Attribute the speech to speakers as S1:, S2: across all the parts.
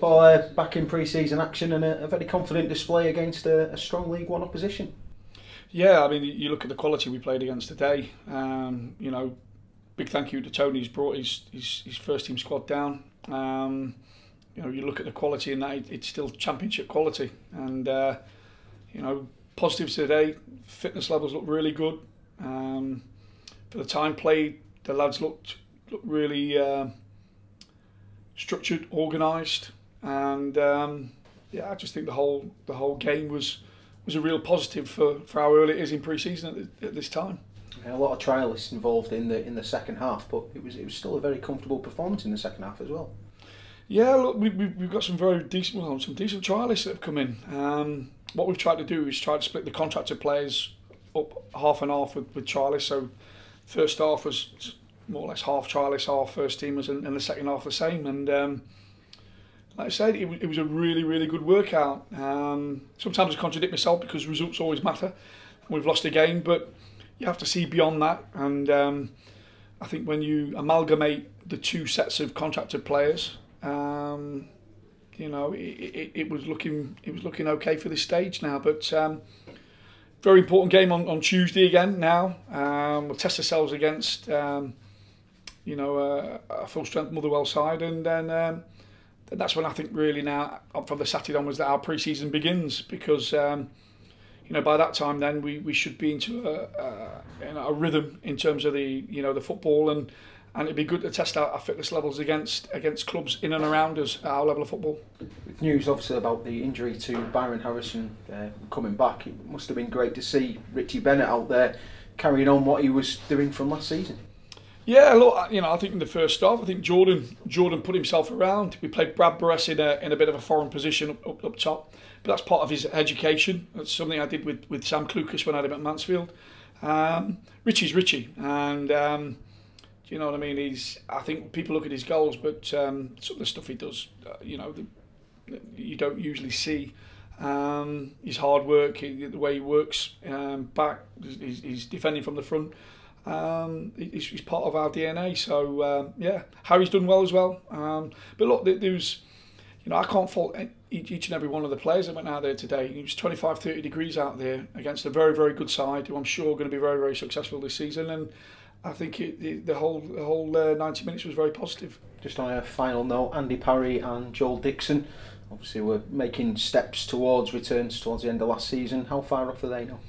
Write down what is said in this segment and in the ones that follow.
S1: Paul, back in pre-season action and a very confident display against a strong League One opposition.
S2: Yeah, I mean, you look at the quality we played against today. You know, big thank you to Tony. He's brought his first team squad down. You know, you look at the quality in that, it's still championship quality. And, you know, positives today, fitness levels look really good. For the time played, the lads looked really structured, organised. And, yeah, I just think the whole game was a real positive for how early it is in pre-season at this time.
S1: A lot of trialists involved in the second half, but it was still a very comfortable performance in the second half as well.
S2: Yeah, look, we've got some very decent, some decent trialists that have come in. What we've tried to do is try to split the contracted players up half and half with trialists. So first half was more or less half trialists, half first teamers, and the second half the same. And like I said, it was a really good workout. Sometimes I contradict myself because results always matter. We've lost a game, but you have to see beyond that. And I think when you amalgamate the two sets of contracted players, you know, it was looking okay for this stage now. But very important game on Tuesday again. Now we'll test ourselves against you know, a full strength Motherwell side, and then that's when I think really now from the Saturday onwards that our pre-season begins, because you know, by that time then we should be into a rhythm in terms of the football, and it'd be good to test our fitness levels against clubs in and around us at our level of football.
S1: With news obviously about the injury to Byron Harrison coming back, it must have been great to see Richie Bennett out there carrying on what he was doing from last season.
S2: Yeah, look, you know, I think in the first half, I think Jordan put himself around. We played Brad Barrow in a bit of a foreign position up top, but that's part of his education. That's something I did with Sam Clucas when I had him at Mansfield. Richie's Richie, and you know what I mean. I think people look at his goals, but some of the stuff he does, you know, you don't usually see. His hard work, the way he works back, he's defending from the front. He's part of our DNA, so yeah, Harry's done well as well. But look, there's, you know, I can't fault each and every one of the players that went out there today. It was 25-30 degrees out there against a very good side, who I'm sure are going to be very successful this season. And I think the whole 90 minutes was very positive. Just
S1: on a final note, Andy Parry and Joel Dixon obviously were making steps towards returns towards the end of last season. How far off are they now?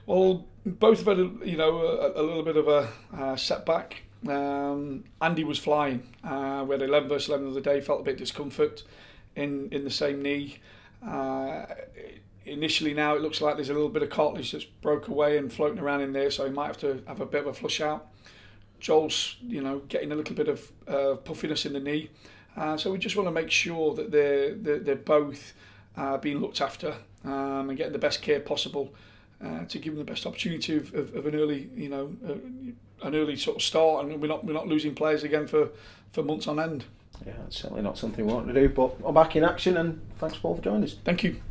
S2: Well, both have had a little bit of a setback. Andy was flying. We had 11 versus 11 the other day. Felt a bit of discomfort in the same knee. Initially, now it looks like there's a little bit of cartilage that's broke away and floating around in there, so he might have to have a bit of a flush out. Joel's, you know, getting a little bit of puffiness in the knee. So we just want to make sure that they're both being looked after and getting the best care possible. To give them the best opportunity of an early, you know, an early sort of start, and we're not losing players again for months on end.
S1: Yeah, it's certainly not something we want to do, but we're back in action, and thanks Paul for joining us.
S2: Thank you.